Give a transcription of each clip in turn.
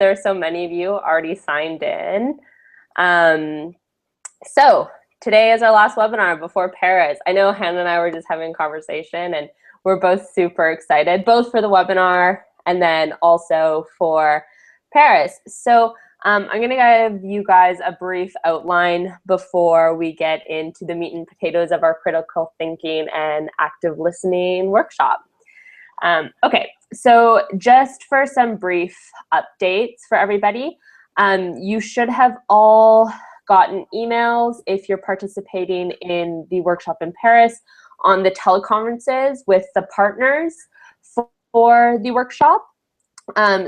there's so many of you already signed in. So today is our last webinar before Paris. I know Hannah and I were just having a conversation, and we're both super excited, both for the webinar and then also for Paris. So I'm going to give you guys a brief outline before we get into the meat and potatoes of our critical thinking and active listening workshop. Okay, so just for some brief updates for everybody, you should have all gotten emails if you're participating in the workshop in Paris on the teleconferences with the partners for the workshop.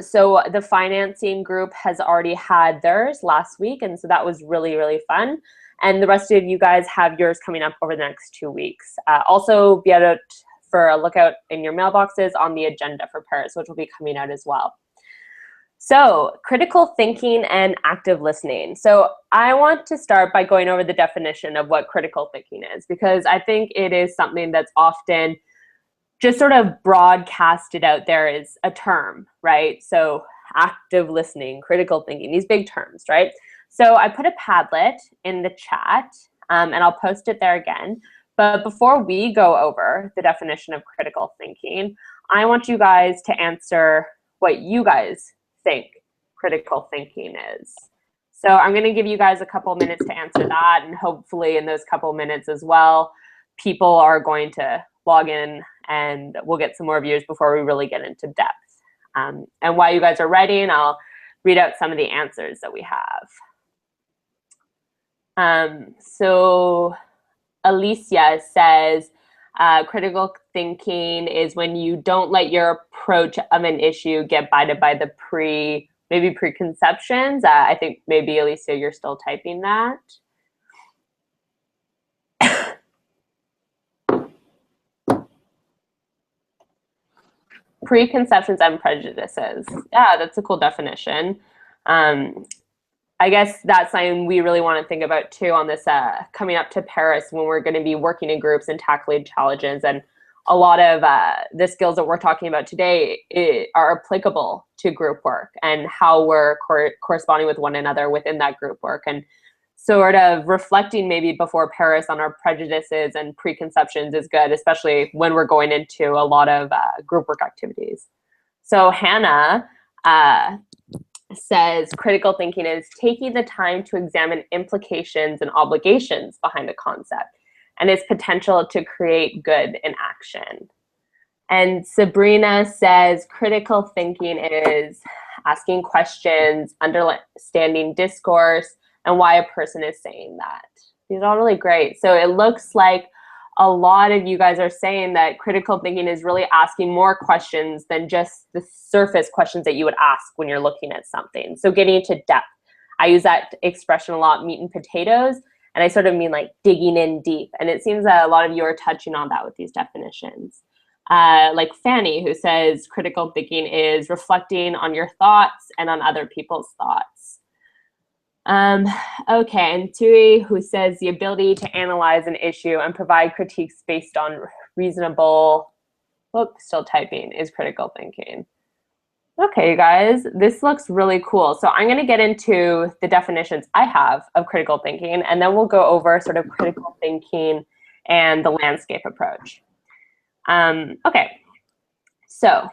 So the financing group has already had theirs last week, and so that was really, really fun. And the rest of you guys have yours coming up over the next 2 weeks. Also be out for a lookout in your mailboxes on the agenda for Paris, which will be coming out as well. So critical thinking and active listening. So I want to start by going over the definition of what critical thinking is, because I think it is something that's often just sort of broadcasted out there as a term, right? So active listening, critical thinking, these big terms, right? So I put a Padlet in the chat, and I'll post it there again. But before we go over the definition of critical thinking, I want you guys to answer what you guys think critical thinking is. So I'm going to give you guys a couple minutes to answer that, and hopefully in those couple minutes as well, people are going to log in and we'll get some more views before we really get into depth. And while you guys are writing, I'll read out some of the answers that we have. So Alicia says, critical thinking is when you don't let your approach of an issue get bited by the preconceptions. I think maybe Alicia, you're still typing that. Preconceptions and prejudices. Yeah, that's a cool definition. I guess that's something we really want to think about too on this coming up to Paris, when we're going to be working in groups and tackling challenges. And a lot of the skills that we're talking about today are applicable to group work and how we're corresponding with one another within that group work, and sort of reflecting maybe before Paris on our prejudices and preconceptions is good, especially when we're going into a lot of group work activities. So Hannah says critical thinking is taking the time to examine implications and obligations behind a concept and its potential to create good in action. And Sabrina says critical thinking is asking questions, understanding discourse, and why a person is saying that. These are all really great. So it looks like a lot of you guys are saying that critical thinking is really asking more questions than just the surface questions that you would ask when you're looking at something. So getting into depth. I use that expression a lot, meat and potatoes, and I sort of mean like digging in deep. And it seems that a lot of you are touching on that with these definitions. Like Fanny, who says critical thinking is reflecting on your thoughts and on other people's thoughts. Okay, and Tui, who says the ability to analyze an issue and provide critiques based on reasonable, still typing, is critical thinking. Okay, you guys, this looks really cool. So I'm going to get into the definitions I have of critical thinking, and then we'll go over sort of critical thinking and the landscape approach. Okay, so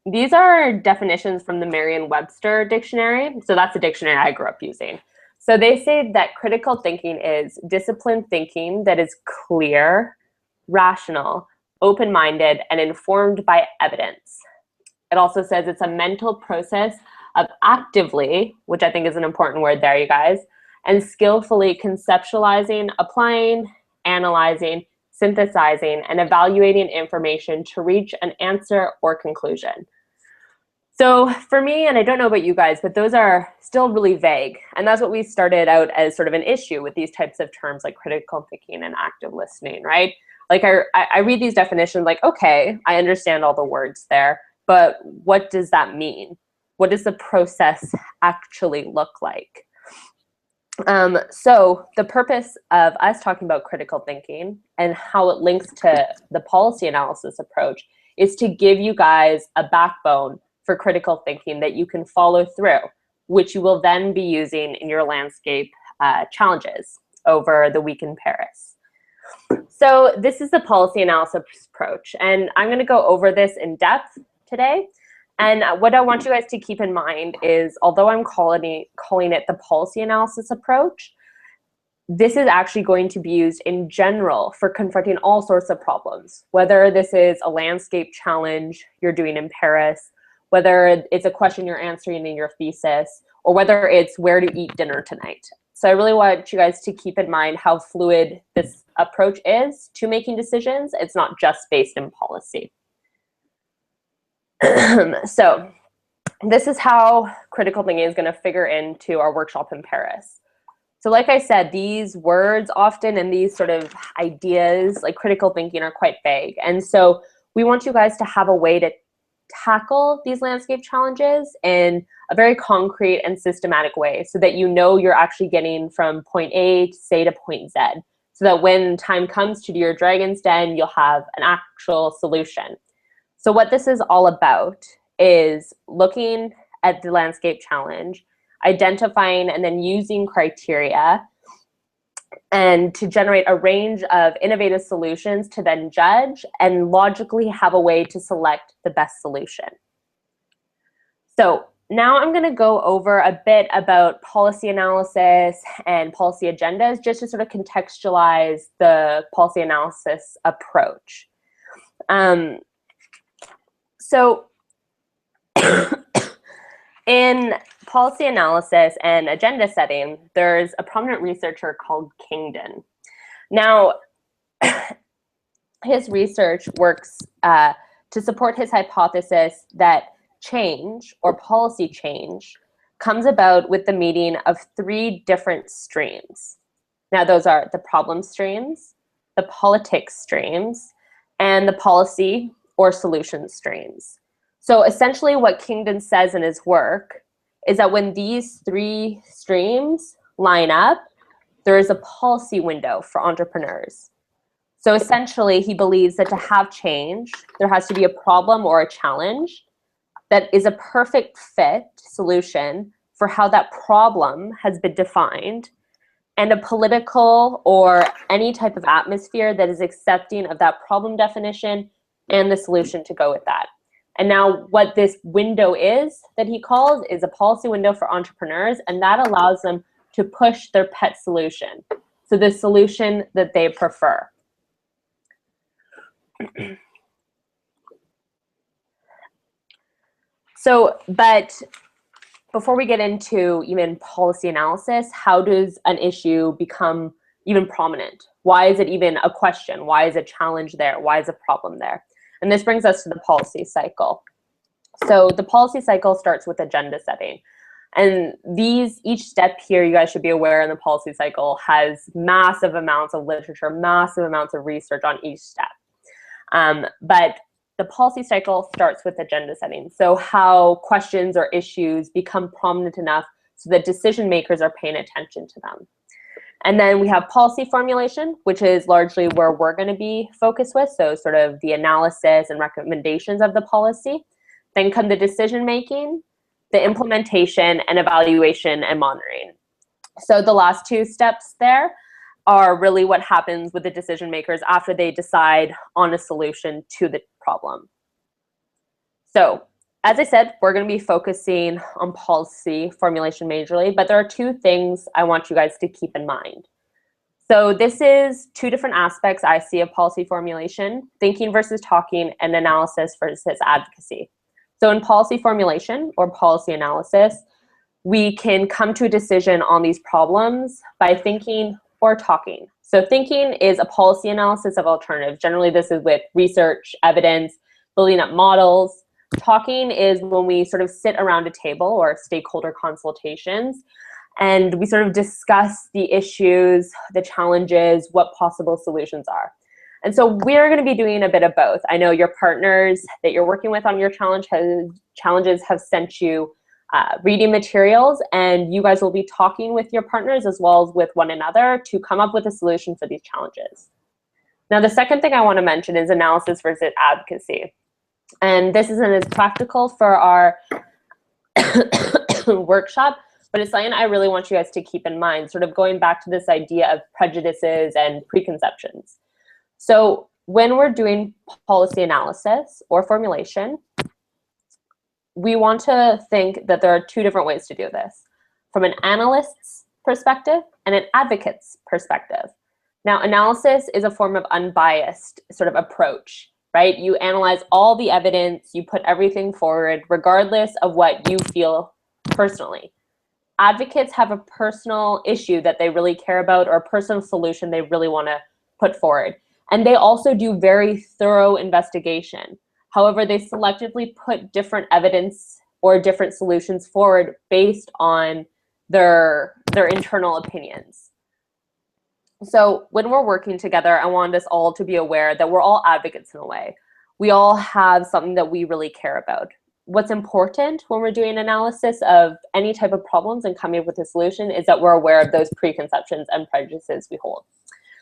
these are definitions from the Merriam-Webster dictionary. So that's the dictionary I grew up using. So they say that critical thinking is disciplined thinking that is clear, rational, open-minded, and informed by evidence. It also says it's a mental process of actively, which I think is an important word there, you guys, and skillfully conceptualizing, applying, analyzing, synthesizing, and evaluating information to reach an answer or conclusion. So for me, and I don't know about you guys, but those are still really vague. And that's what we started out as sort of an issue with these types of terms like critical thinking and active listening, right? Like I read these definitions like, okay, I understand all the words there, but what does that mean? What does the process actually look like? So the purpose of us talking about critical thinking and how it links to the policy analysis approach is to give you guys a backbone for critical thinking that you can follow through. which you will then be using in your landscape challenges over the week in Paris. So this is the policy analysis approach, and I'm going to go over this in depth today. And what I want you guys to keep in mind is, although I'm calling it the policy analysis approach, this is actually going to be used in general for confronting all sorts of problems, whether this is a landscape challenge you're doing in Paris, whether it's a question you're answering in your thesis, or whether it's where to eat dinner tonight. So I really want you guys to keep in mind how fluid this approach is to making decisions. It's not just based in policy. So this is how critical thinking is going to figure into our workshop in Paris. So like I said, these words often and these sort of ideas like critical thinking are quite vague. And so we want you guys to have a way to tackle these landscape challenges in a very concrete and systematic way so that you know you're actually getting from point A, say, to point Z, so that when time comes to do your Dragon's Den, you'll have an actual solution. So what this is all about is looking at the landscape challenge, identifying and then using criteria and to generate a range of innovative solutions to then judge and logically have a way to select the best solution. So now I'm going to go over a bit about policy analysis and policy agendas just to sort of contextualize the policy analysis approach. So in policy analysis and agenda setting, there's a prominent researcher called Kingdon. Now, his research works to support his hypothesis that change or policy change comes about with the meeting of three different streams. Now, those are the problem streams, the politics streams, and the policy or solution streams. So essentially what Kingdon says in his work is that when these three streams line up, there is a policy window for entrepreneurs. So essentially he believes that to have change, there has to be a problem or a challenge that is a perfect fit solution for how that problem has been defined, and a political or any type of atmosphere that is accepting of that problem definition and the solution to go with that. And now what this window is that he calls is a policy window for entrepreneurs, and that allows them to push their pet solution. So the solution that they prefer. So, but before we get into even policy analysis, how does an issue become even prominent? Why is it even a question? Why is a challenge there? Why is a problem there? And this brings us to the policy cycle. So the policy cycle starts with agenda setting. And each step here, you guys should be aware in the policy cycle has massive amounts of literature, massive amounts of research on each step. But the policy cycle starts with agenda setting. So how questions or issues become prominent enough so that decision makers are paying attention to them. And then we have policy formulation, which is largely where we're going to be focused with. So sort of the analysis and recommendations of the policy. Then come the decision making, the implementation, and evaluation and monitoring. So the last two steps there are really what happens with the decision makers after they decide on a solution to the problem. So as I said, we're going to be focusing on policy formulation majorly, but there are two things I want you guys to keep in mind. So this is two different aspects I see of policy formulation: thinking versus talking, and analysis versus advocacy. So in policy formulation or policy analysis, we can come to a decision on these problems by thinking or talking. So thinking is a policy analysis of alternatives. Generally, this is with research, evidence, building up models. Talking is when we sort of sit around a table or stakeholder consultations, and we sort of discuss the issues, the challenges, what possible solutions are. And so we're going to be doing a bit of both. I know your partners that you're working with on your challenges have sent you reading materials, and you guys will be talking with your partners as well as with one another to come up with a solution for these challenges. Now, the second thing I want to mention is analysis versus advocacy. And this isn't as practical for our workshop, but it's something I really want you guys to keep in mind, sort of going back to this idea of prejudices and preconceptions. So when we're doing policy analysis or formulation, we want to think that there are two different ways to do this, from an analyst's perspective and an advocate's perspective. Now, analysis is a form of unbiased sort of approach, right? You analyze all the evidence, you put everything forward, regardless of what you feel personally. Advocates have a personal issue that they really care about, or a personal solution they really want to put forward. And they also do very thorough investigation. However, they selectively put different evidence or different solutions forward based on their internal opinions. So when we're working together, I want us all to be aware that we're all advocates in a way. We all have something that we really care about. What's important when we're doing analysis of any type of problems and coming up with a solution is that we're aware of those preconceptions and prejudices we hold.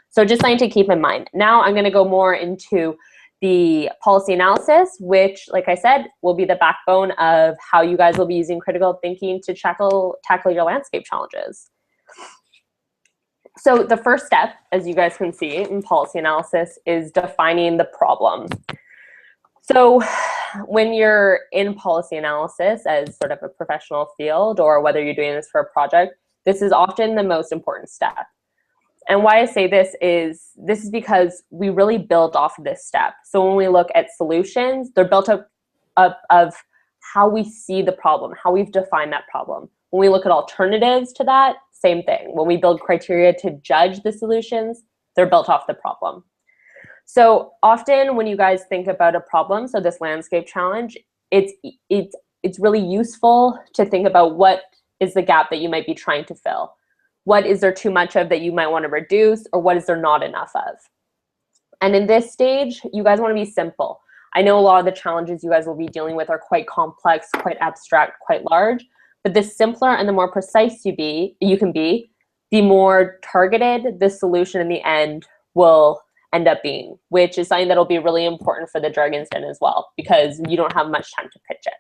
So just something to keep in mind. Now I'm going to go more into the policy analysis, which, like I said, will be the backbone of how you guys will be using critical thinking to tackle your landscape challenges. So the first step, as you guys can see in policy analysis, is defining the problem. So when you're in policy analysis as sort of a professional field, or whether you're doing this for a project, this is often the most important step. And why I say this is because we really build off of this step. So when we look at solutions, they're built up of how we see the problem, how we've defined that problem. When we look at alternatives to that, same thing. When we build criteria to judge the solutions, they're built off the problem. So often when you guys think about a problem, so this landscape challenge, it's really useful to think about what is the gap that you might be trying to fill. What is there too much of that you might want to reduce, or what is there not enough of? And in this stage, you guys want to be simple. I know a lot of the challenges you guys will be dealing with are quite complex, quite abstract, quite large, but the simpler and the more precise you can be, the more targeted the solution in the end will end up being, which is something that'll be really important for the drug instant as well, because you don't have much time to pitch it.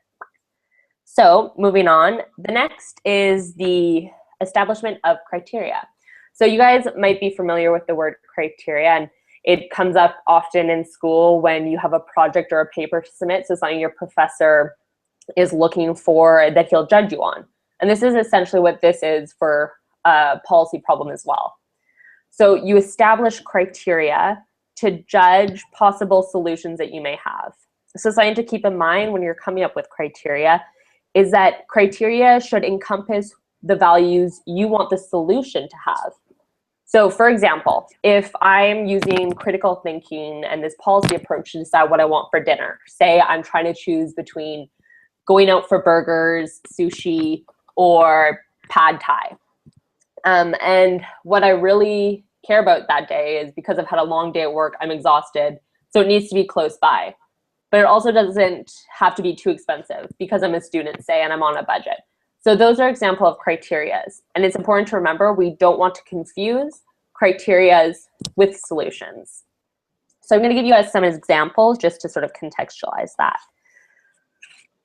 So moving on, the next is the establishment of criteria. So you guys might be familiar with the word criteria, and it comes up often in school when you have a project or a paper to submit, so something your professor is looking for that he'll judge you on. And this is essentially what this is for a policy problem as well. So you establish criteria to judge possible solutions that you may have. So something to keep in mind when you're coming up with criteria is that criteria should encompass the values you want the solution to have. So for example, if I'm using critical thinking and this policy approach to decide what I want for dinner, say I'm trying to choose between going out for burgers, sushi, or pad thai. And what I really care about that day is, because I've had a long day at work, I'm exhausted, so it needs to be close by. But it also doesn't have to be too expensive because I'm a student, say, and I'm on a budget. So those are examples of criterias. And it's important to remember we don't want to confuse criterias with solutions. So I'm going to give you guys some examples just to sort of contextualize that.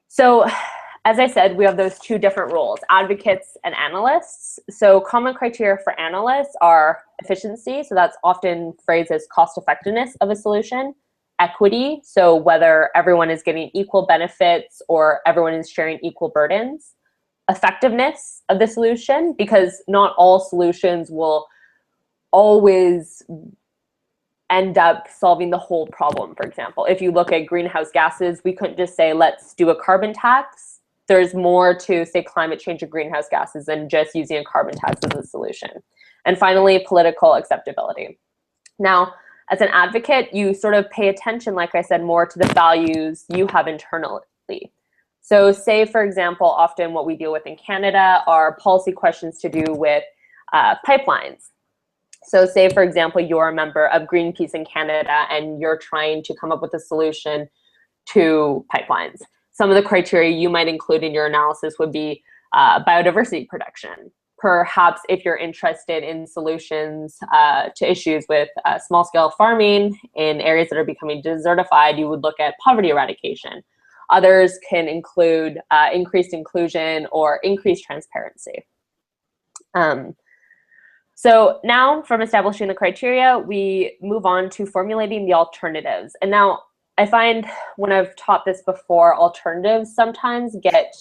So as I said, we have those two different roles, advocates and analysts. So common criteria for analysts are efficiency, so that's often phrased as cost effectiveness of a solution, equity, so whether everyone is getting equal benefits or everyone is sharing equal burdens, effectiveness of the solution, because not all solutions will always end up solving the whole problem. For example, if you look at greenhouse gases, we couldn't just say, let's do a carbon tax. There's more to, say, climate change and greenhouse gases than just using a carbon tax as a solution. And finally, political acceptability. Now, as an advocate, you sort of pay attention, like I said, more to the values you have internally. So say, for example, often what we deal with in Canada are policy questions to do with pipelines. So say, for example, you're a member of Greenpeace in Canada and you're trying to come up with a solution to pipelines. Some of the criteria you might include in your analysis would be biodiversity protection. Perhaps if you're interested in solutions to issues with small-scale farming in areas that are becoming desertified, you would look at poverty eradication. Others can include increased inclusion or increased transparency. So now from establishing the criteria, we move on to formulating the alternatives. And now I find when I've taught this before, alternatives sometimes get,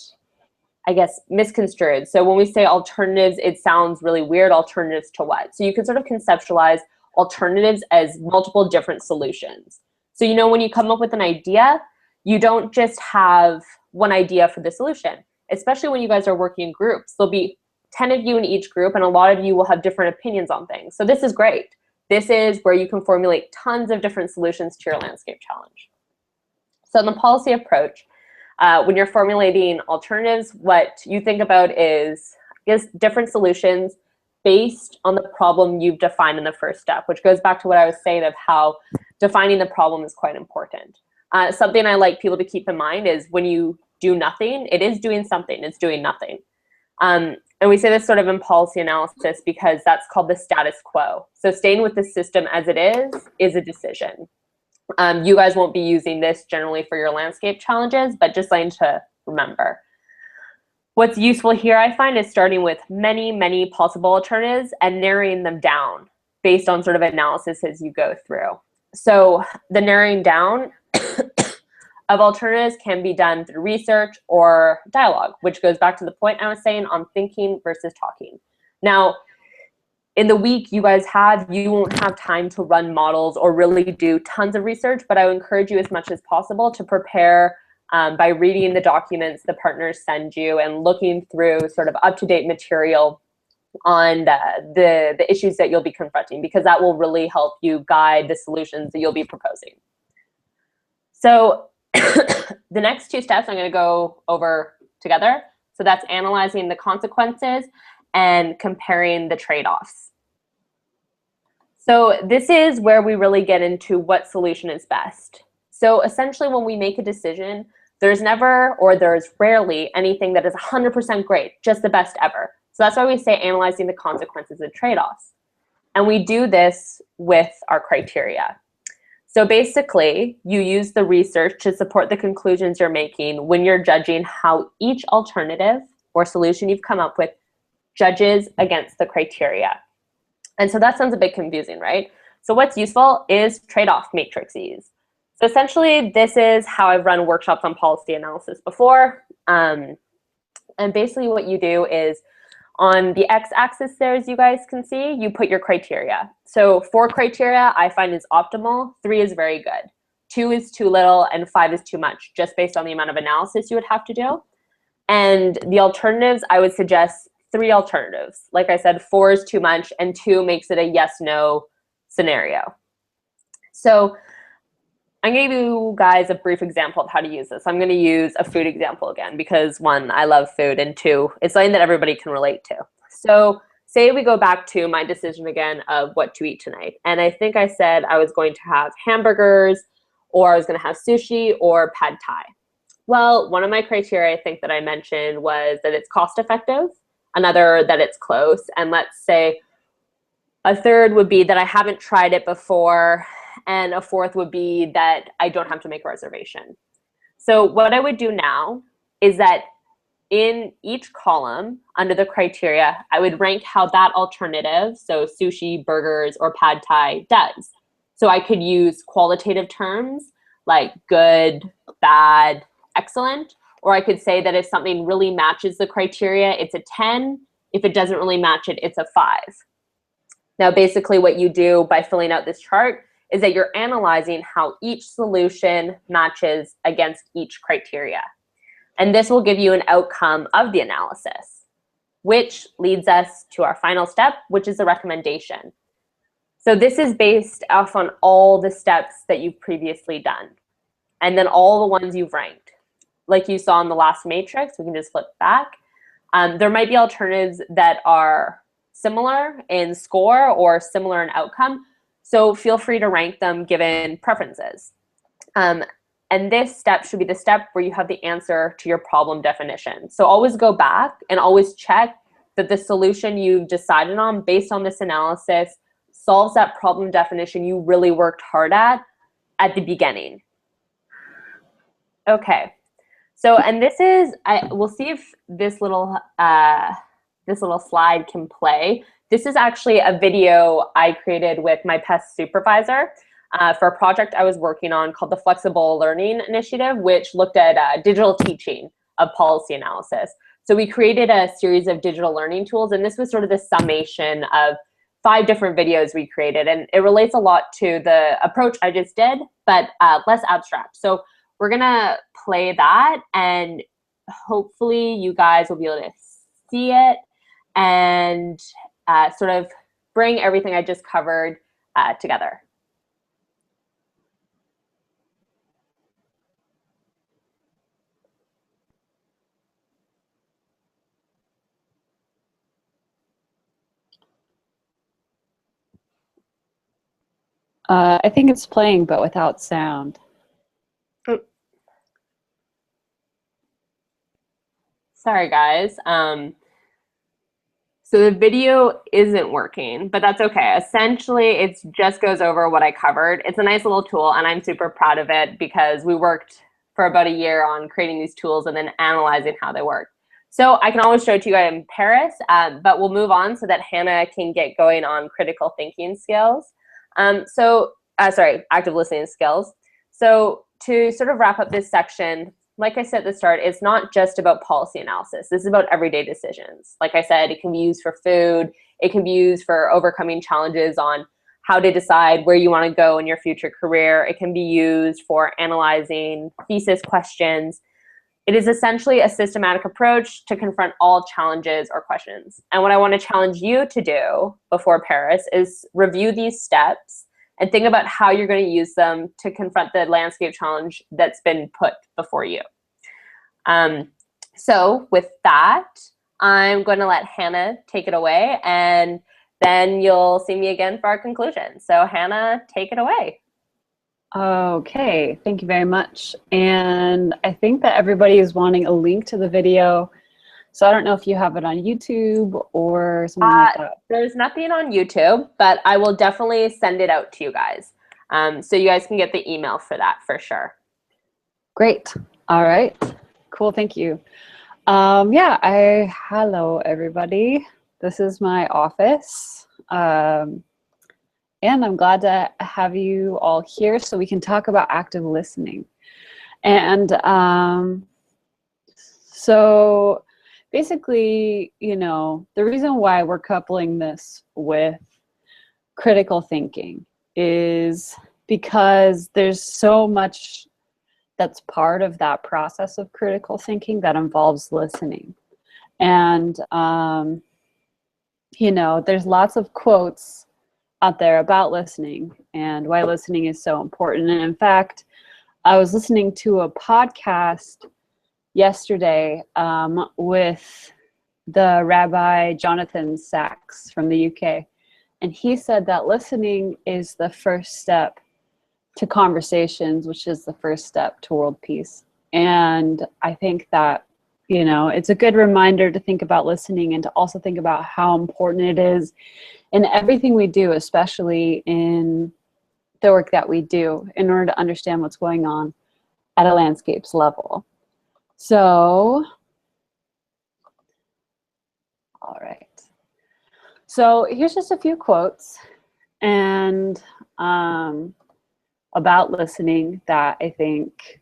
I guess, misconstrued. So when we say alternatives, it sounds really weird. Alternatives to what? So you can sort of conceptualize alternatives as multiple different solutions. So, you know, when you come up with an idea, you don't just have one idea for the solution, especially when you guys are working in groups. There'll be 10 of you in each group, and a lot of you will have different opinions on things. So this is great. This is where you can formulate tons of different solutions to your landscape challenge. So in the policy approach, when you're formulating alternatives, what you think about is different solutions based on the problem you've defined in the first step, which goes back to what I was saying of how defining the problem is quite important. Something I like people to keep in mind is when you do nothing, it is doing something, it's doing nothing. And we say this sort of in policy analysis because that's called the status quo. So staying with the system as it is a decision. You guys won't be using this generally for your landscape challenges, but just something to remember. What's useful here, I find, is starting with many, many possible alternatives and narrowing them down based on sort of analysis as you go through. So the narrowing down of alternatives can be done through research or dialogue, which goes back to the point I was saying on thinking versus talking. Now, in the week you guys have, you won't have time to run models or really do tons of research, but I would encourage you as much as possible to prepare by reading the documents the partners send you and looking through sort of up-to-date material on the issues that you'll be confronting, because that will really help you guide the solutions that you'll be proposing. So the next two steps I'm going to go over together. So that's analyzing the consequences and comparing the trade-offs. So this is where we really get into what solution is best. So essentially when we make a decision, there's never, or there's rarely, anything that is 100% great, just the best ever. So that's why we say analyzing the consequences and trade-offs. And we do this with our criteria. So basically, you use the research to support the conclusions you're making when you're judging how each alternative or solution you've come up with judges against the criteria. And so that sounds a bit confusing, right? So what's useful is trade-off matrices. So essentially, this is how I've run workshops on policy analysis before. And basically what you do is on the x-axis there, as you guys can see, you put your criteria. So 4 criteria I find is optimal, 3 is very good, 2 is too little, and 5 is too much, just based on the amount of analysis you would have to do. And the alternatives, I would suggest 3 alternatives. Like I said, 4 is too much, and 2 makes it a yes-no scenario. So I'm going to give you guys a brief example of how to use this. I'm going to use a food example again because 1, I love food, and 2, it's something that everybody can relate to. So say we go back to my decision again of what to eat tonight. And I think I said I was going to have hamburgers, or I was going to have sushi, or pad thai. Well, one of my criteria I think that I mentioned was that it's cost effective, another that it's close, and let's say a third would be that I haven't tried it before, and a 4th would be that I don't have to make a reservation. So what I would do now is that in each column under the criteria, I would rank how that alternative, so sushi, burgers, or pad thai, does. So I could use qualitative terms like good, bad, excellent, or I could say that if something really matches the criteria, it's a 10. If it doesn't really match it, it's a 5. Now, basically what you do by filling out this chart is that you're analyzing how each solution matches against each criteria. And this will give you an outcome of the analysis, which leads us to our final step, which is the recommendation. So this is based off on all the steps that you've previously done, and then all the ones you've ranked. Like you saw in the last matrix, we can just flip back. There might be alternatives that are similar in score or similar in outcome. So feel free to rank them given preferences. And this step should be the step where you have the answer to your problem definition. So always go back and always check that the solution you've decided on based on this analysis solves that problem definition you really worked hard at the beginning. Okay, So, and this is, we'll see if this little slide can play. This is actually a video I created with my PES supervisor for a project I was working on called the Flexible Learning Initiative, which looked at digital teaching of policy analysis. So we created a series of digital learning tools, and this was sort of the summation of 5 different videos we created, and it relates a lot to the approach I just did, but less abstract. So we're gonna play that, and hopefully you guys will be able to see it and sort of bring everything I just covered together. I think it's playing, but without sound. Sorry, guys. So the video isn't working, but that's okay. Essentially, it just goes over what I covered. It's a nice little tool, and I'm super proud of it because we worked for about a year on creating these tools and then analyzing how they work. So I can always show it to you guys in Paris, but we'll move on so that Hannah can get going on critical thinking skills. Sorry, active listening skills. So to sort of wrap up this section, like I said at the start, it's not just about policy analysis. This is about everyday decisions. Like I said, it can be used for food. It can be used for overcoming challenges on how to decide where you want to go in your future career. It can be used for analyzing thesis questions. It is essentially a systematic approach to confront all challenges or questions. And what I want to challenge you to do before Paris is review these steps and think about how you're going to use them to confront the landscape challenge that's been put before you. So with that, I'm going to let Hannah take it away, and then you'll see me again for our conclusion. So Hannah, take it away. Okay, thank you very much. And I think that everybody is wanting a link to the video. So I don't know if you have it on YouTube or something like that. There's nothing on YouTube, but I will definitely send it out to you guys. So you guys can get the email for that for sure. Great. All right. Cool. Thank you. Hello, everybody. This is my office. And I'm glad to have you all here so we can talk about active listening. And so basically, you know, the reason why we're coupling this with critical thinking is because there's so much that's part of that process of critical thinking that involves listening. And, you know, there's lots of quotes out there about listening and why listening is so important. And in fact, I was listening to a podcast yesterday with the Rabbi Jonathan Sachs from the UK. And he said that listening is the first step to conversations, which is the first step to world peace. And I think that, you know, it's a good reminder to think about listening and to also think about how important it is in everything we do, especially in the work that we do, in order to understand what's going on at a landscapes level. So, all right. So here's just a few quotes and about listening that I think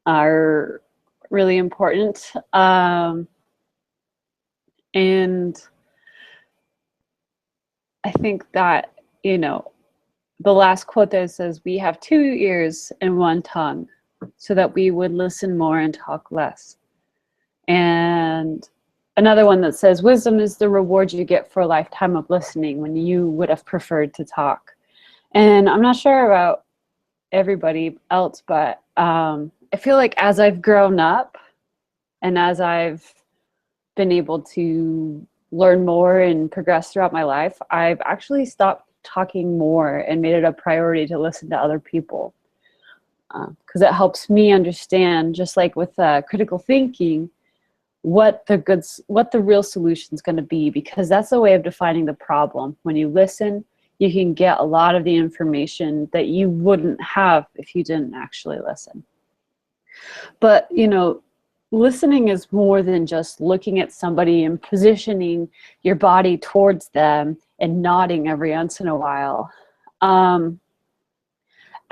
are really important. And I think that, you know, the last quote that says, "We have 2 ears and 1 tongue, so that we would listen more and talk less." And another one that says, "Wisdom is the reward you get for a lifetime of listening when you would have preferred to talk." And I'm not sure about everybody else, but I feel like as I've grown up and as I've been able to learn more and progress throughout my life, I've actually stopped talking more and made it a priority to listen to other people. Because it helps me understand, just like with critical thinking, what the real solution is going to be, because that's a way of defining the problem. When you listen, you can get a lot of the information that you wouldn't have if you didn't actually listen. But, you know, listening is more than just looking at somebody and positioning your body towards them and nodding every once in a while.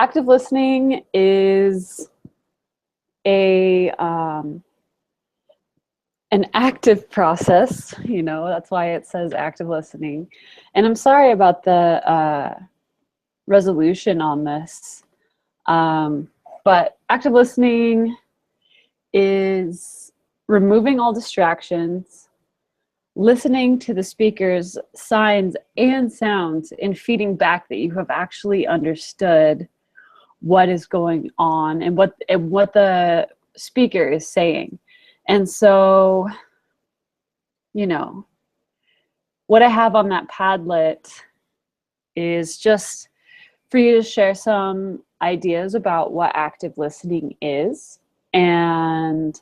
Active listening is a an active process, you know, that's why it says active listening. And I'm sorry about the resolution on this, but active listening is removing all distractions, listening to the speaker's signs and sounds, and feeding back that you have actually understood what is going on and what the speaker is saying. And so, you know, what I have on that Padlet is just for you to share some ideas about what active listening is and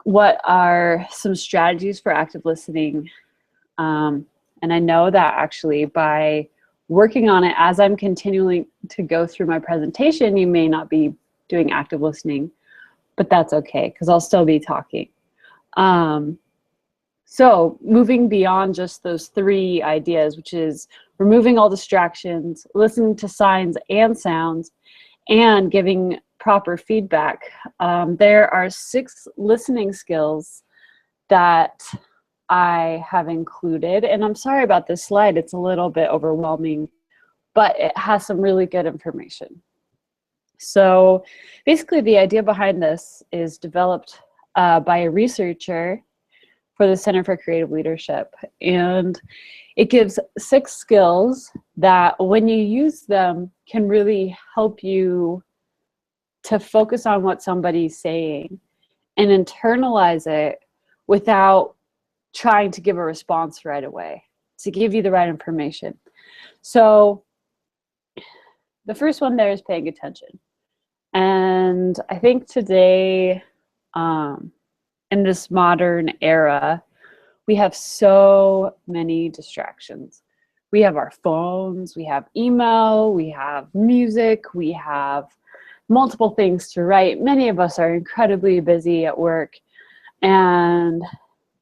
what are some strategies for active listening. And I know that actually by working on it as I'm continuing to go through my presentation, you may not be doing active listening, but that's okay because I'll still be talking. So moving beyond just those three ideas, which is removing all distractions, listening to signs and sounds, and giving proper feedback, there are 6 listening skills that I have included. And I'm sorry about this slide, it's a little bit overwhelming, but it has some really good information. So basically the idea behind this is developed by a researcher for the Center for Creative Leadership. And it gives 6 skills that when you use them can really help you to focus on what somebody's saying and internalize it without trying to give a response right away, to give you the right information. So the first one there is paying attention. And I think today, in this modern era, we have so many distractions. We have our phones, we have email, we have music, we have multiple things to write. Many of us are incredibly busy at work. And,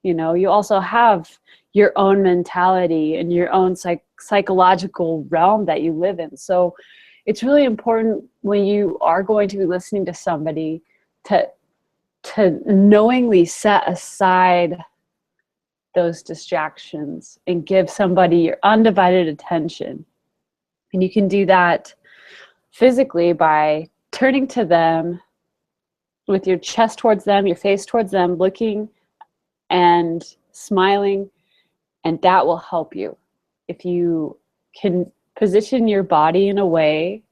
you know, you also have your own mentality and your own psychological realm that you live in. So it's really important when you are going to be listening to somebody to knowingly set aside those distractions and give somebody your undivided attention. And you can do that physically by turning to them with your chest towards them, your face towards them, looking and smiling, and that will help you. If you can position your body in a way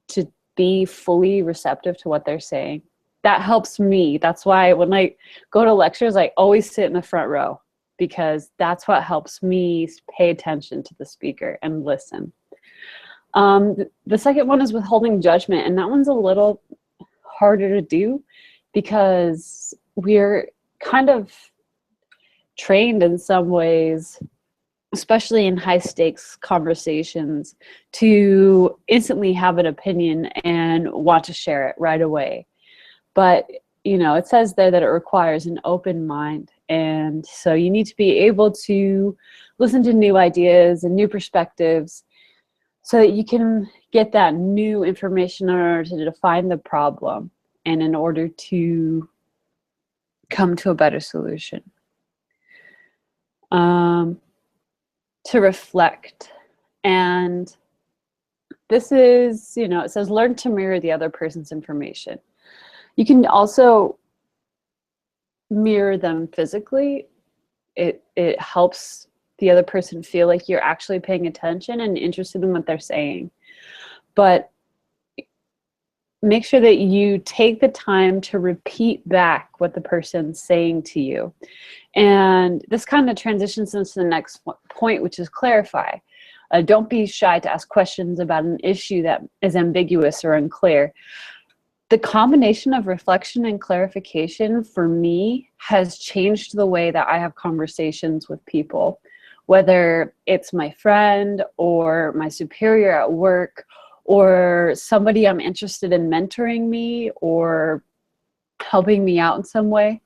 to be fully receptive to what they're saying, that helps me. That's why when I go to lectures, I always sit in the front row, because that's what helps me pay attention to the speaker and listen. The second one is withholding judgment, and that one's a little harder to do because we're kind of trained in some ways, especially in high stakes conversations, to instantly have an opinion and want to share it right away. But, you know, it says there that it requires an open mind. And so you need to be able to listen to new ideas and new perspectives so that you can get that new information in order to define the problem and in order to come to a better solution. To reflect. And this is, you know, it says learn to mirror the other person's information. You can also mirror them physically. It helps the other person feel like you're actually paying attention and interested in what they're saying. But make sure that you take the time to repeat back what the person's saying to you. And this kind of transitions into the next point, which is clarify. Don't be shy to ask questions about an issue that is ambiguous or unclear. The combination of reflection and clarification for me has changed the way that I have conversations with people, whether it's my friend or my superior at work or somebody I'm interested in mentoring me or helping me out in some way,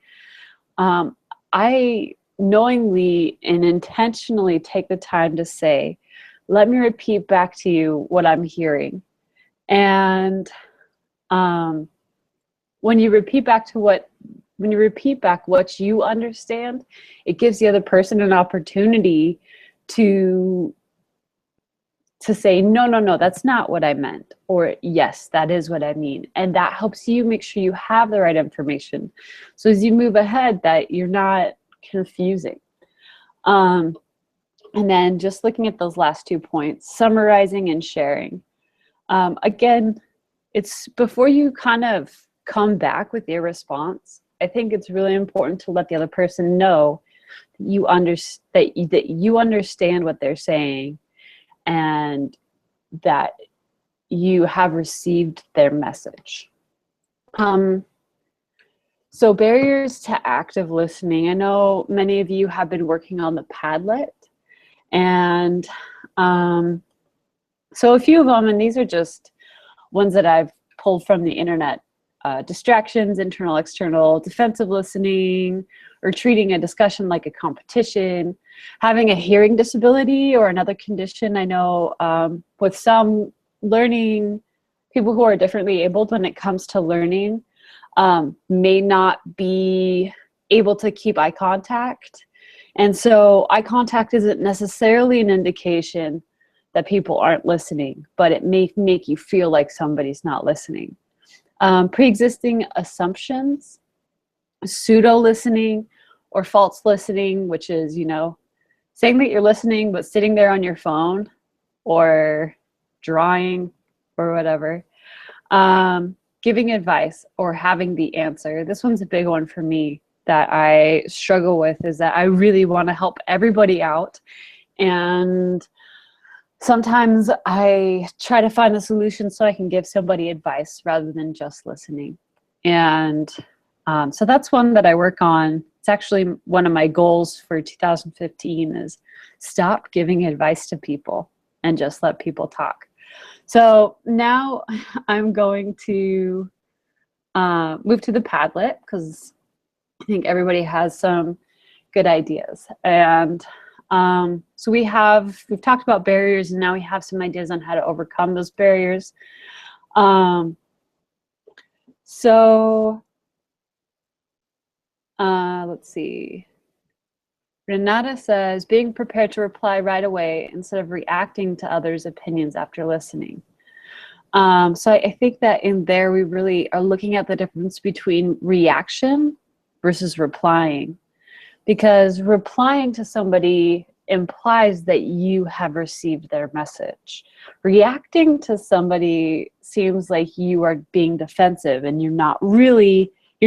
I knowingly and intentionally take the time to say, let me repeat back to you what I'm hearing. And when you repeat back what you understand, it gives the other person an opportunity to say, no, that's not what I meant, or yes, that is what I mean. And that helps you make sure you have the right information. So as you move ahead, that you're not confusing. And then just looking at those last 2 points, summarizing and sharing. Again, it's before you kind of come back with your response, I think it's really important to let the other person know that you understand what they're saying, and that you have received their message. So barriers to active listening. I know many of you have been working on the Padlet, and so a few of them, and these are just ones that I've pulled from the internet. Distractions, internal, external, defensive listening, or treating a discussion like a competition, having a hearing disability or another condition. I know with some learning, people who are differently abled when it comes to learning may not be able to keep eye contact. And so eye contact isn't necessarily an indication that people aren't listening, but it may make you feel like somebody's not listening. Pre-existing assumptions, pseudo-listening, or false listening, which is, saying that you're listening but sitting there on your phone or drawing or whatever. Giving advice or having the answer. This one's a big one for me that I struggle with, is that I really want to help everybody out, and sometimes I try to find the solution so I can give somebody advice rather than just listening. And so that's one that I work on. It's actually one of my goals for 2015 is stop giving advice to people and just let people talk. So now I'm going to move to the Padlet, because I think everybody has some good ideas. And so we've talked about barriers, and now we have some ideas on how to overcome those barriers. Let's see. Renata says, being prepared to reply right away instead of reacting to others' opinions after listening. So I think that in there we really are looking at the difference between reaction versus replying. Because replying to somebody implies that you have received their message. Reacting to somebody seems like you are being defensive, and you're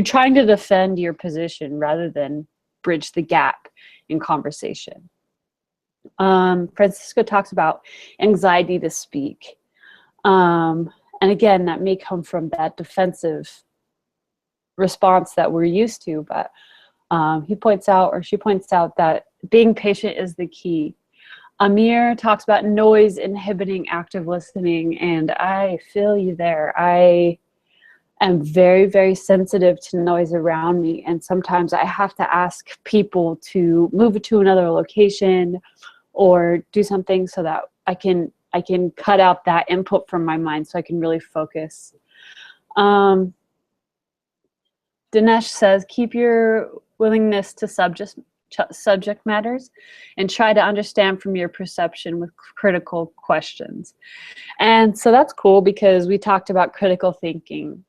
trying to defend your position rather than bridge the gap in conversation. Francisco talks about anxiety to speak. And again, that may come from that defensive response that we're used to, but she points out that being patient is the key. Amir talks about noise inhibiting active listening, and I feel you there. I am very, very sensitive to noise around me, and sometimes I have to ask people to move to another location or do something so that I can cut out that input from my mind so I can really focus. Dinesh says, keep your willingness to subject matters and try to understand from your perception with critical questions. And so that's cool, because we talked about critical thinking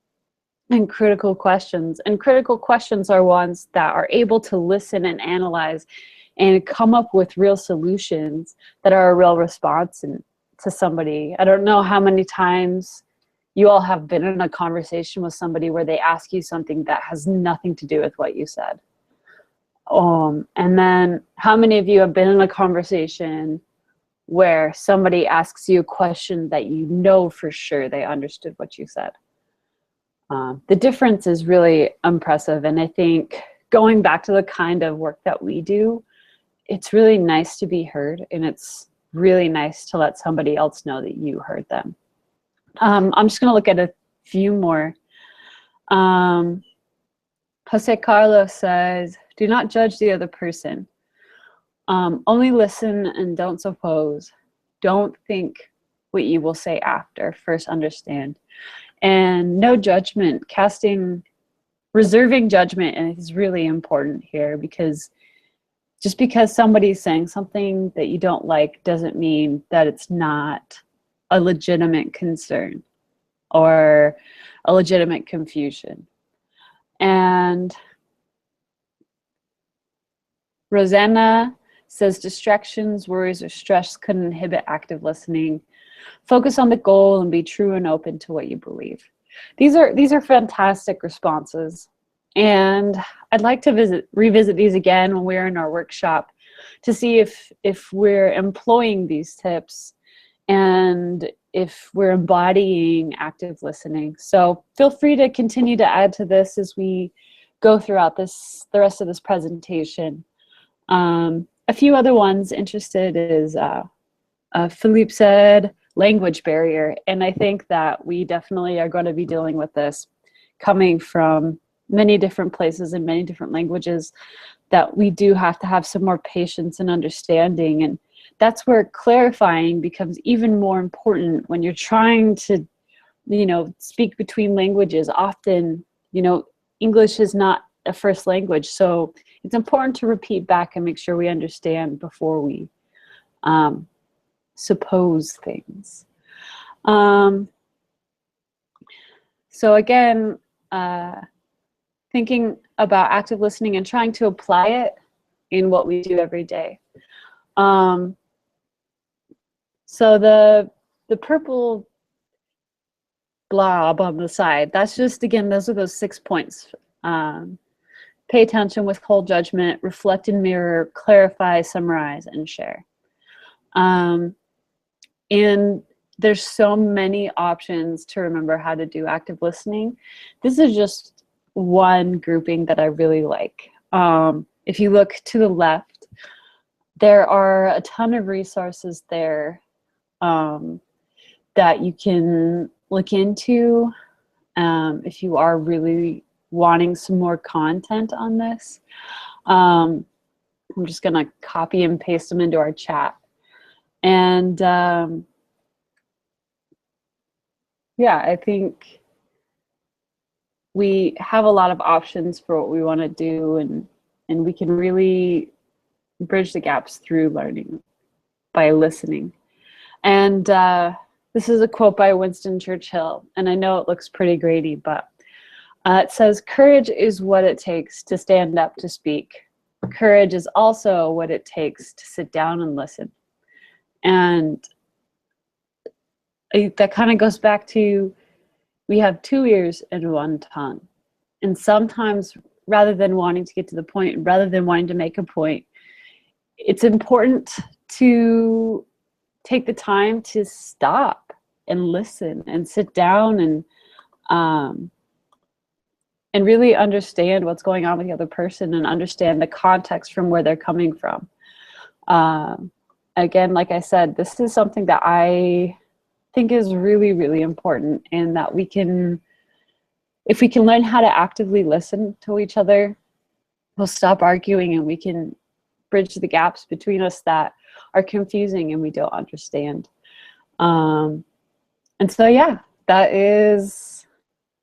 and critical questions. And critical questions are ones that are able to listen and analyze and come up with real solutions that are a real response to somebody. I don't know how many times you all have been in a conversation with somebody where they ask you something that has nothing to do with what you said. And then how many of you have been in a conversation where somebody asks you a question that you know for sure they understood what you said? The difference is really impressive. And I think going back to the kind of work that we do, it's really nice to be heard, and it's really nice to let somebody else know that you heard them. I'm just going to look at a few more. Jose Carlos says, do not judge the other person. Only listen and don't suppose. Don't think what you will say after. First understand. And no judgment. Reserving judgment is really important here, because just because somebody's saying something that you don't like doesn't mean that it's not a legitimate concern or a legitimate confusion. And Rosanna says distractions, worries, or stress could inhibit active listening. Focus on the goal and be true and open to what you believe. These are fantastic responses. And I'd like to revisit these again when we're in our workshop to see if we're employing these tips and if we're embodying active listening. So feel free to continue to add to this as we go throughout the rest of this presentation. A few other ones interested is Philippe said language barrier, and I think that we definitely are going to be dealing with this coming from many different places and many different languages, that we do have to have some more patience and understanding. And that's where clarifying becomes even more important when you're trying to, speak between languages. Often, English is not a first language, so it's important to repeat back and make sure we understand before we suppose things. So again, thinking about active listening and trying to apply it in what we do every day. So the purple blob on the side, that's just, again, those are those 6 points. Pay attention, withhold judgment, reflect and mirror, clarify, summarize, and share. And there's so many options to remember how to do active listening. This is just one grouping that I really like. If you look to the left, there are a ton of resources there that you can look into if you are really wanting some more content on this. I'm just going to copy and paste them into our chat. And yeah, I think we have a lot of options for what we want to do, and we can really bridge the gaps through learning by listening. And this is a quote by Winston Churchill, and I know it looks pretty grady, but it says, "Courage is what it takes to stand up to speak. Courage is also what it takes to sit down and listen." And that kind of goes back to, we have 2 ears and 1 tongue. And sometimes, rather than wanting to get to the point, rather than wanting to make a point, it's important to take the time to stop and listen and sit down and really understand what's going on with the other person and understand the context from where they're coming from. Again, like I said, this is something that I think is really, really important, and that we can, if we can learn how to actively listen to each other, we'll stop arguing and we can bridge the gaps between us that are confusing and we don't understand. And so, yeah, that is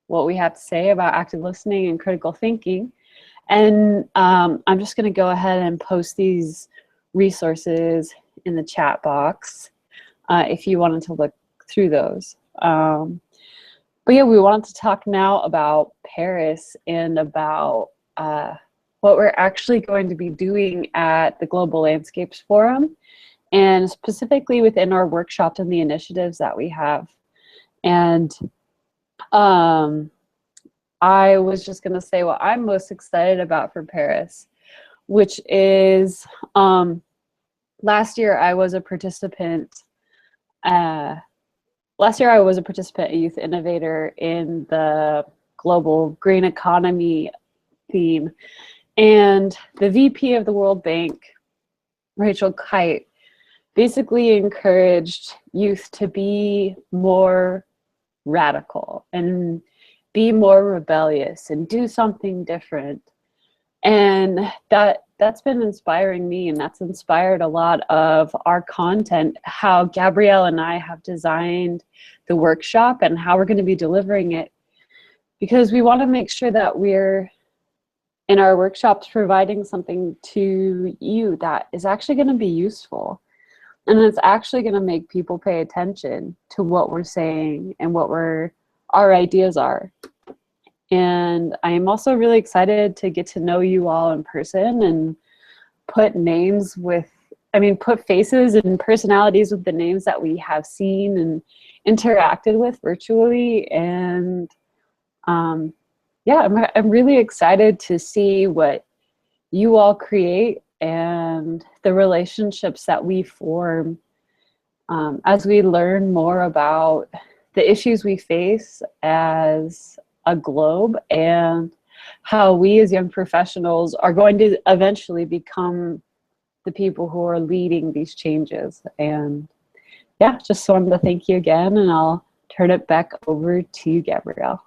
what we have to say about active listening and critical thinking. And I'm just going to go ahead and post these resources in the chat box if you wanted to look through those. But yeah, we wanted to talk now about Paris and about what we're actually going to be doing at the Global Landscapes Forum, and specifically within our workshop and the initiatives that we have. And I was just going to say what I'm most excited about for Paris, which is last year I was a participant. Last year I was a participant, a youth innovator in the global green economy theme. And the VP of the World Bank, Rachel Kite, basically encouraged youth to be more radical and be more rebellious and do something different. And that's been inspiring me, and that's inspired a lot of our content, how Gabrielle and I have designed the workshop and how we're going to be delivering it, because we want to make sure that we're in our workshops providing something to you that is actually going to be useful, and it's actually going to make people pay attention to what we're saying and what our ideas are. And I'm also really excited to get to know you all in person and put faces and personalities with the names that we have seen and interacted with virtually. And yeah, I'm really excited to see what you all create and the relationships that we form as we learn more about the issues we face as a globe, and how we as young professionals are going to eventually become the people who are leading these changes. And yeah, just wanted to thank you again, and I'll turn it back over to you, Gabrielle.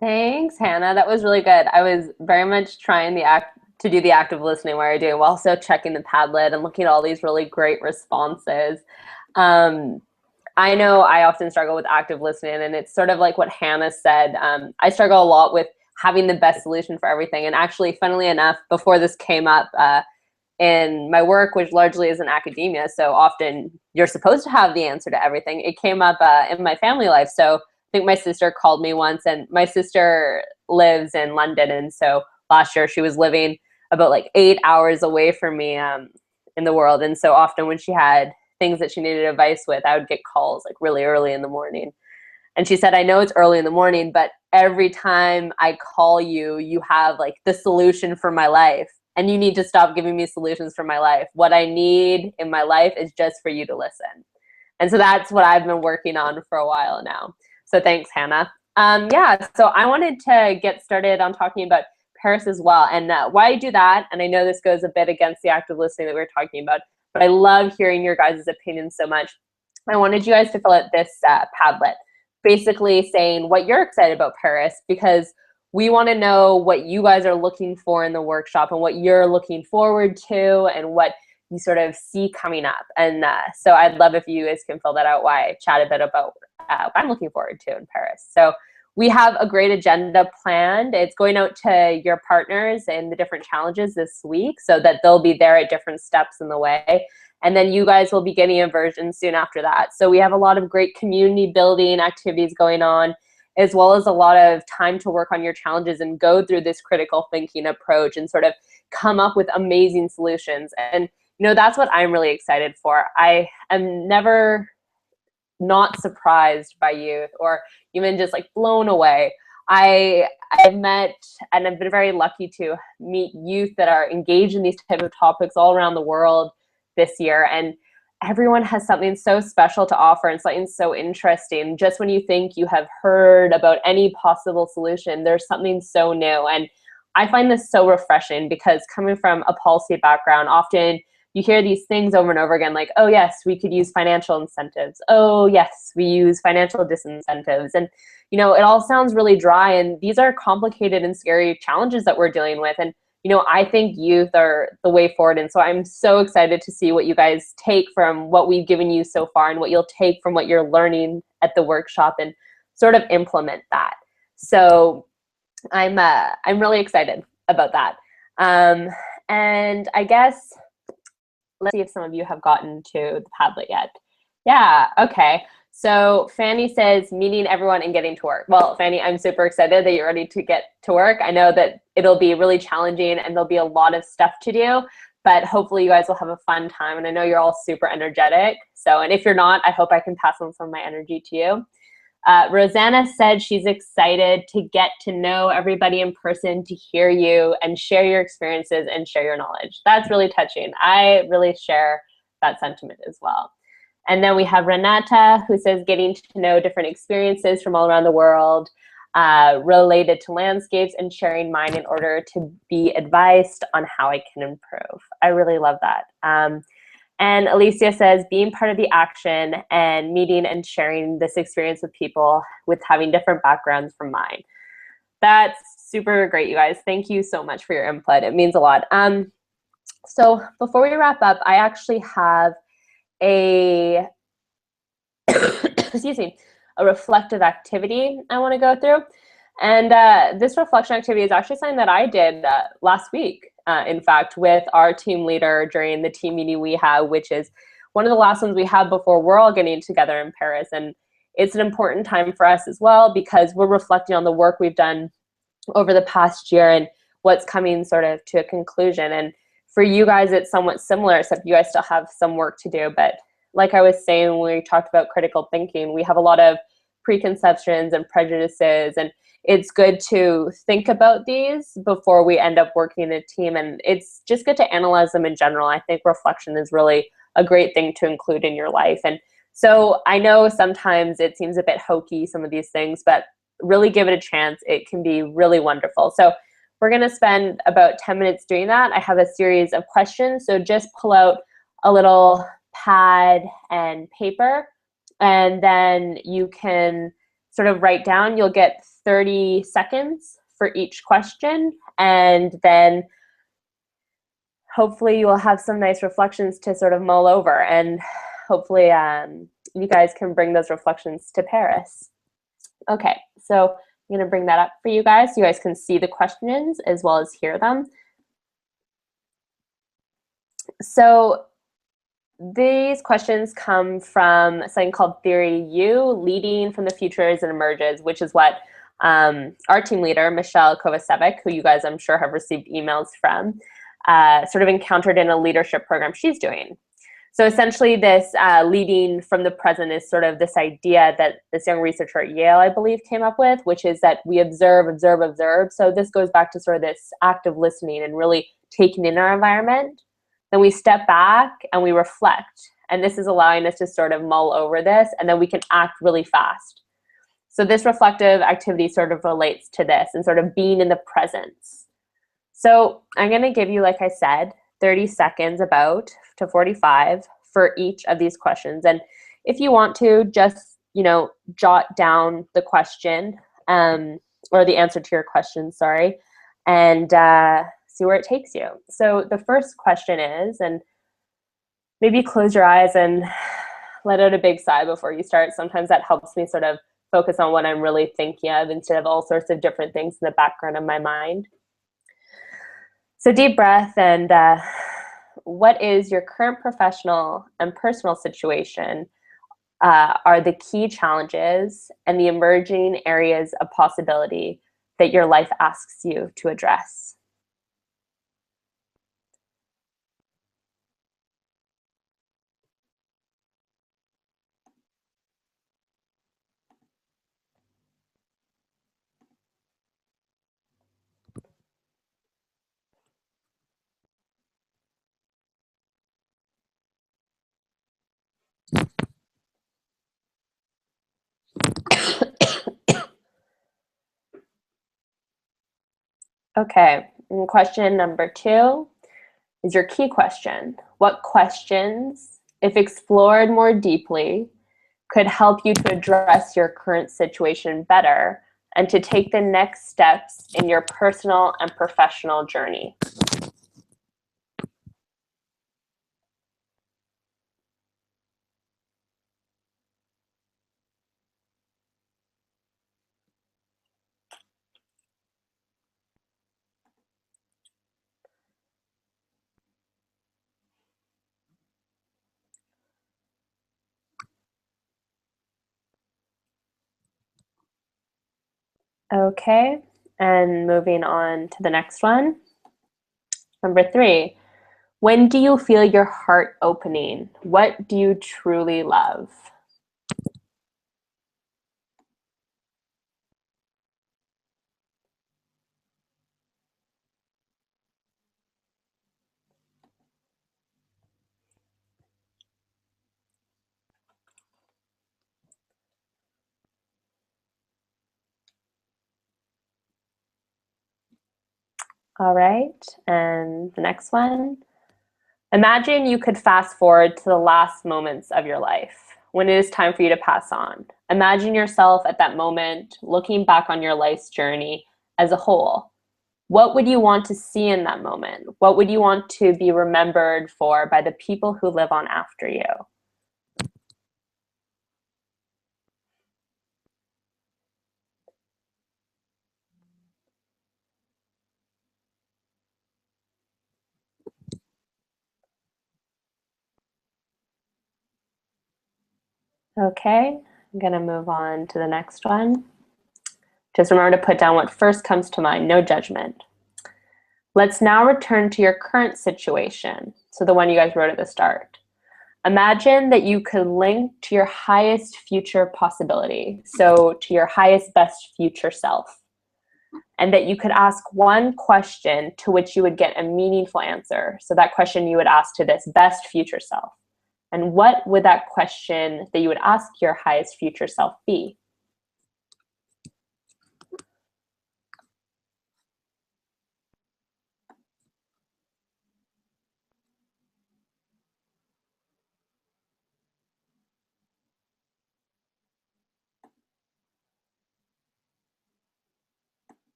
Thanks, Hannah. That was really good. I was very much trying to do the active listening while you're doing, while also checking the Padlet and looking at all these really great responses. I know I often struggle with active listening, and it's sort of like what Hannah said. I struggle a lot with having the best solution for everything. And actually, funnily enough, before this came up in my work, which largely is in academia, so often you're supposed to have the answer to everything, it came up in my family life. So I think my sister called me once, and my sister lives in London. And so last year she was living about like 8 hours away from me in the world. And so often when she had things that she needed advice with, I would get calls like really early in the morning. And she said, I know it's early in the morning, but every time I call you, you have like the solution for my life, and you need to stop giving me solutions for my life. What I need in my life is just for you to listen. And so that's what I've been working on for a while now. So thanks, Hannah. Yeah, so I wanted to get started on talking about Paris as well. And why I do that, and I know this goes a bit against the active listening that we were talking about, but I love hearing your guys' opinions so much. I wanted you guys to fill out this Padlet, basically saying what you're excited about Paris, because we want to know what you guys are looking for in the workshop and what you're looking forward to and what you sort of see coming up. And so I'd love if you guys can fill that out while I chat a bit about what I'm looking forward to in Paris. So we have a great agenda planned. It's going out to your partners in the different challenges this week so that they'll be there at different steps in the way. And then you guys will be getting a version soon after that. So we have a lot of great community building activities going on, as well as a lot of time to work on your challenges and go through this critical thinking approach and sort of come up with amazing solutions. And you know, that's what I'm really excited for. I am never not surprised by youth, or even just like blown away. I've met, and I've been very lucky to meet youth that are engaged in these type of topics all around the world this year. And everyone has something so special to offer and something so interesting. Just when you think you have heard about any possible solution, there's something so new. And I find this so refreshing, because coming from a policy background, often you hear these things over and over again, like, oh yes, we could use financial incentives. Oh yes, we use financial disincentives. And you know, it all sounds really dry, and these are complicated and scary challenges that we're dealing with. And you know, I think youth are the way forward. And so I'm so excited to see what you guys take from what we've given you so far, and what you'll take from what you're learning at the workshop and sort of implement that. So I'm really excited about that. And I guess, let's see if some of you have gotten to the Padlet yet. Yeah, okay. So Fanny says, meeting everyone and getting to work. Well, Fanny, I'm super excited that you're ready to get to work. I know that it'll be really challenging and there'll be a lot of stuff to do, but hopefully you guys will have a fun time. And I know you're all super energetic. So, and if you're not, I hope I can pass on some of my energy to you. Rosanna said she's excited to get to know everybody in person, to hear you and share your experiences and share your knowledge. That's really touching. I really share that sentiment as well. And then we have Renata, who says getting to know different experiences from all around the world related to landscapes and sharing mine in order to be advised on how I can improve. I really love that. And Alicia says, being part of the action and meeting and sharing this experience with people with having different backgrounds from mine. That's super great, you guys. Thank you so much for your input. It means a lot. So before we wrap up, I actually have a, excuse me, a reflective activity I want to go through. And this reflection activity is actually something that I did last week, in fact, with our team leader during the team meeting we have, which is one of the last ones we have before we're all getting together in Paris. And it's an important time for us as well because we're reflecting on the work we've done over the past year and what's coming sort of to a conclusion. And for you guys, it's somewhat similar, except you guys still have some work to do. But like I was saying, when we talked about critical thinking, we have a lot of preconceptions and prejudices, and it's good to think about these before we end up working in a team. And it's just good to analyze them in general. I think reflection is really a great thing to include in your life. And so I know sometimes it seems a bit hokey, some of these things, but really give it a chance. It can be really wonderful. So we're going to spend about 10 minutes doing that. I have a series of questions. So just pull out a little pad and paper, and then you can sort of write down. You'll get 30 seconds for each question, and then hopefully you will have some nice reflections to sort of mull over, and hopefully you guys can bring those reflections to Paris. Okay, so I'm going to bring that up for you guys so you guys can see the questions as well as hear them. So these questions come from something called Theory U, Leading from the Future as it Emerges, which is what our team leader, Michelle Kovacevic, who you guys I'm sure have received emails from, sort of encountered in a leadership program she's doing. So essentially this leading from the present is sort of this idea that this young researcher at Yale, I believe, came up with, which is that we observe, observe, observe. So this goes back to sort of this active listening and really taking in our environment. Then we step back and we reflect. And this is allowing us to sort of mull over this, and then we can act really fast. So this reflective activity sort of relates to this and sort of being in the presence. So I'm going to give you, like I said, 30 seconds about to 45 for each of these questions. And if you want to, just, jot down the question or the answer to your question, sorry, and see where it takes you. So the first question is, and maybe close your eyes and let out a big sigh before you start. Sometimes that helps me sort of focus on what I'm really thinking of instead of all sorts of different things in the background of my mind. So deep breath, and what is your current professional and personal situation are the key challenges and the emerging areas of possibility that your life asks you to address. Okay, and question number 2 is your key question. What questions, if explored more deeply, could help you to address your current situation better and to take the next steps in your personal and professional journey? Okay, and moving on to the next one. Number 3, when do you feel your heart opening? What do you truly love? All right, and the next one. Imagine you could fast forward to the last moments of your life when it is time for you to pass on. Imagine yourself at that moment, looking back on your life's journey as a whole. What would you want to see in that moment? What would you want to be remembered for by the people who live on after you? Okay, I'm gonna move on to the next one. Just remember to put down what first comes to mind, no judgment. Let's now return to your current situation. So the one you guys wrote at the start. Imagine that you could link to your highest future possibility, so to your highest, best future self, and that you could ask one question to which you would get a meaningful answer. So that question you would ask to this best future self. And what would that question that you would ask your highest future self be?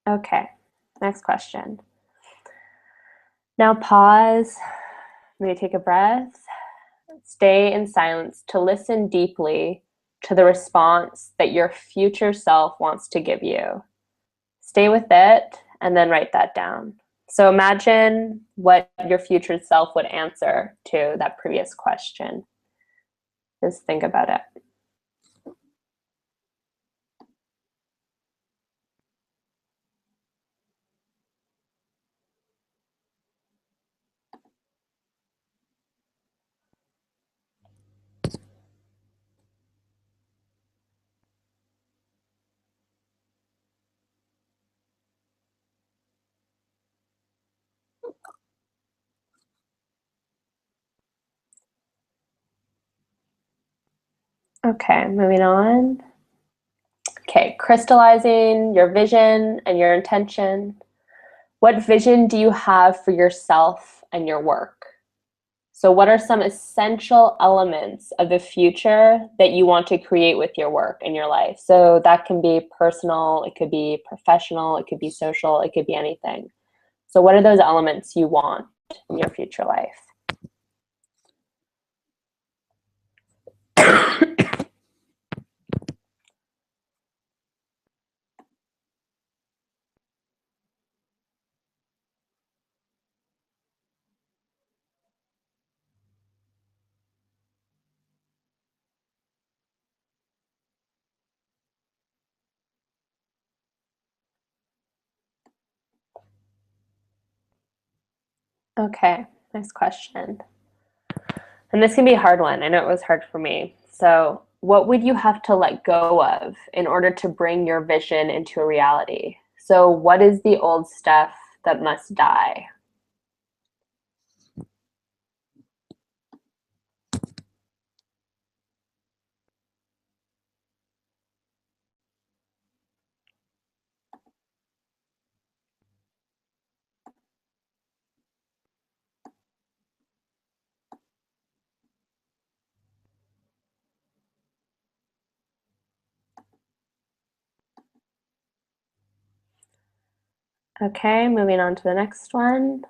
Okay, next question. Now pause, maybe take a breath, stay in silence to listen deeply to the response that your future self wants to give you. Stay with it and then write that down. So imagine what your future self would answer to that previous question. Just think about it. Okay, moving on. Okay, crystallizing your vision and your intention. What vision do you have for yourself and your work? So what are some essential elements of the future that you want to create with your work in your life? So that can be personal, it could be professional, it could be social, it could be anything. So what are those elements you want in your future life? Okay, next question. And this can be a hard one. I know it was hard for me. So what would you have to let go of in order to bring your vision into a reality? So what is the old stuff that must die? Okay, moving on to the next one.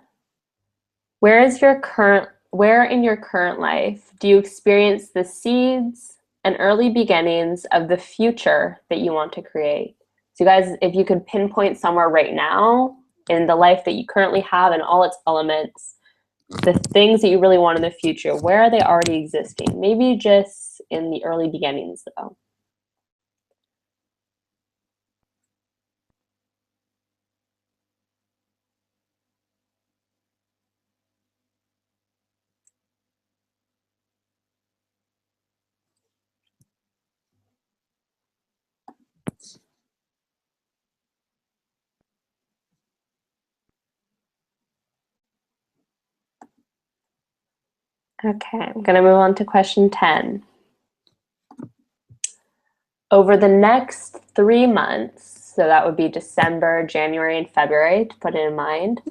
Where in your current life do you experience the seeds and early beginnings of the future that you want to create? So you guys, if you could pinpoint somewhere right now in the life that you currently have and all its elements, the things that you really want in the future, where are they already existing? Maybe just in the early beginnings though. Okay, I'm gonna move on to question 10. Over the next 3 months, so that would be December, January, and February, to put it in mind,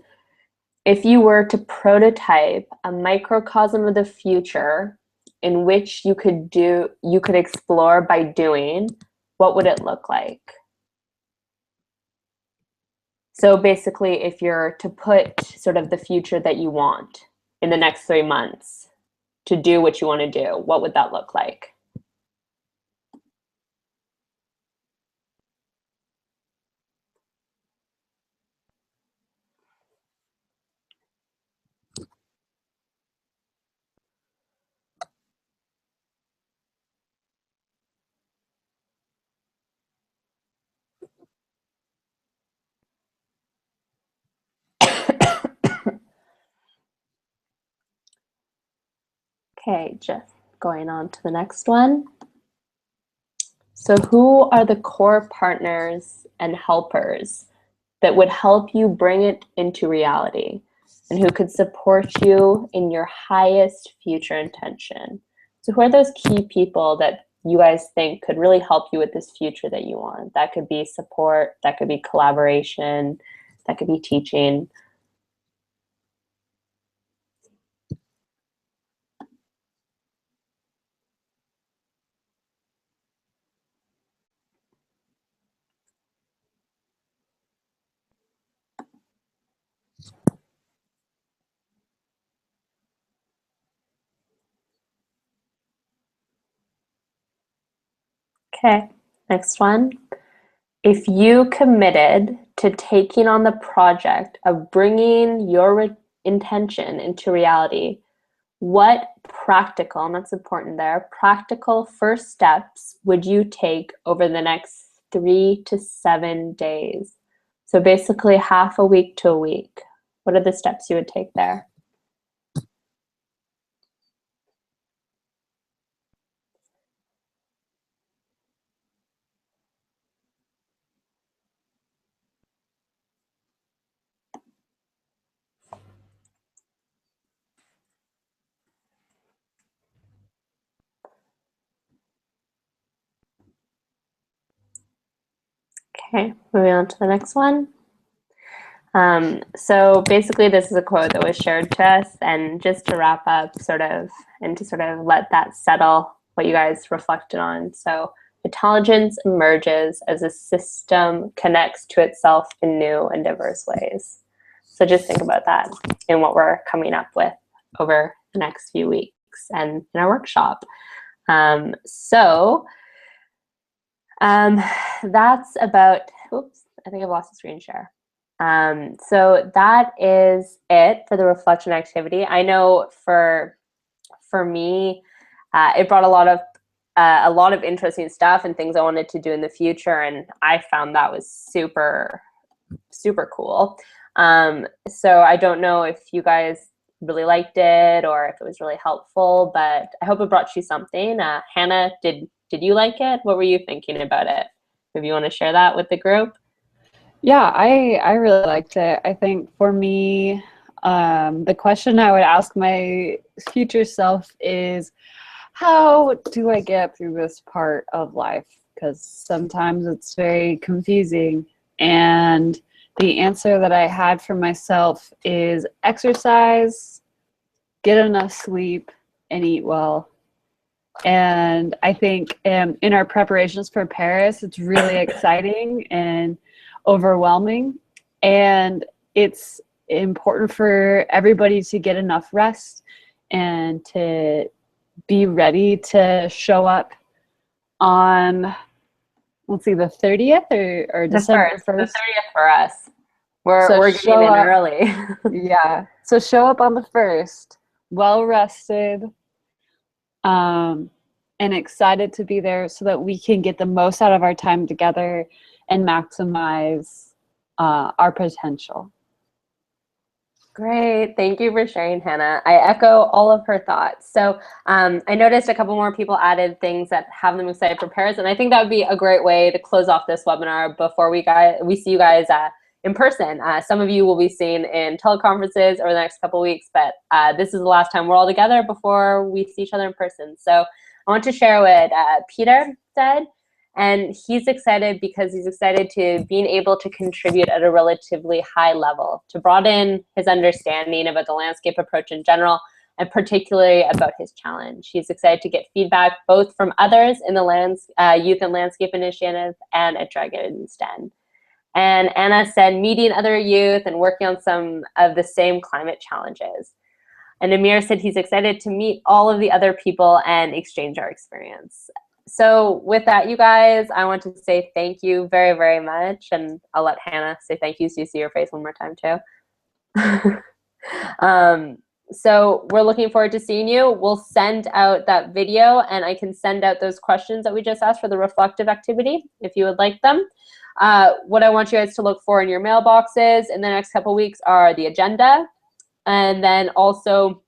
if you were to prototype a microcosm of the future in which you could explore by doing, what would it look like? So basically, if you're to put sort of the future that you want in the next 3 months to do what you want to do, what would that look like? Okay, just going on to the next one. So who are the core partners and helpers that would help you bring it into reality and who could support you in your highest future intention? So who are those key people that you guys think could really help you with this future that you want? That could be support, that could be collaboration, that could be teaching. Okay, next one. If you committed to taking on the project of bringing your intention into reality, what practical, and that's important there, practical first steps would you take over the next 3 to 7 days? So basically half a week to a week. What are the steps you would take there? Okay, moving on to the next one. So basically this is a quote that was shared to us, and just to wrap up sort of, and to sort of let that settle what you guys reflected on. So intelligence emerges as a system connects to itself in new and diverse ways. So just think about that in what we're coming up with over the next few weeks and in our workshop. That's about, oops, I think I've lost the screen share. So that is it for the reflection activity. I know for me, it brought a lot of interesting stuff and things I wanted to do in the future, and I found that was super, super cool. So I don't know if you guys really liked it or if it was really helpful, but I hope it brought you something. Hannah, did you like it? What were you thinking about it? Maybe you want to share that with the group? Yeah, I really liked it. I think for me, the question I would ask my future self is, how do I get through this part of life? Because sometimes it's very confusing. And the answer that I had for myself is exercise, get enough sleep, and eat well. And I think in our preparations for Paris, it's really exciting and overwhelming. And it's important for everybody to get enough rest and to be ready to show up on, let's see, the 30th or December 1st. The 30th for us. We're getting in early. Yeah. So show up on the 1st, well rested, and excited to be there so that we can get the most out of our time together and maximize our potential. Great. Thank you for sharing, Hannah. I echo all of her thoughts. So I noticed a couple more people added things that have them excited for Paris, and I think that would be a great way to close off this webinar before we see you guys in person. Some of you will be seen in teleconferences over the next couple of weeks, but this is the last time we're all together before we see each other in person. So I want to share what Peter said. And he's excited because he's excited to being able to contribute at a relatively high level, to broaden his understanding about the landscape approach in general, and particularly about his challenge. He's excited to get feedback both from others in the Youth and Landscape Initiative and at Dragon's Den. And Anna said meeting other youth and working on some of the same climate challenges. And Amir said he's excited to meet all of the other people and exchange our experience. So with that, you guys, I want to say thank you very, very much. And I'll let Hannah say thank you so you see your face one more time too. So we're looking forward to seeing you. We'll send out that video, and I can send out those questions that we just asked for the reflective activity if you would like them. What I want you guys to look for in your mailboxes in the next couple weeks are the agenda, and then also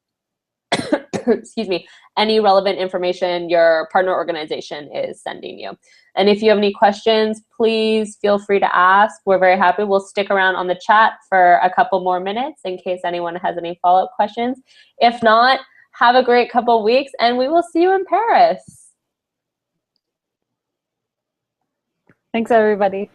excuse me, any relevant information your partner organization is sending you. And if you have any questions, please feel free to ask. We're very happy. We'll stick around on the chat for a couple more minutes in case anyone has any follow-up questions. If not, have a great couple weeks, and we will see you in Paris. Thanks, everybody.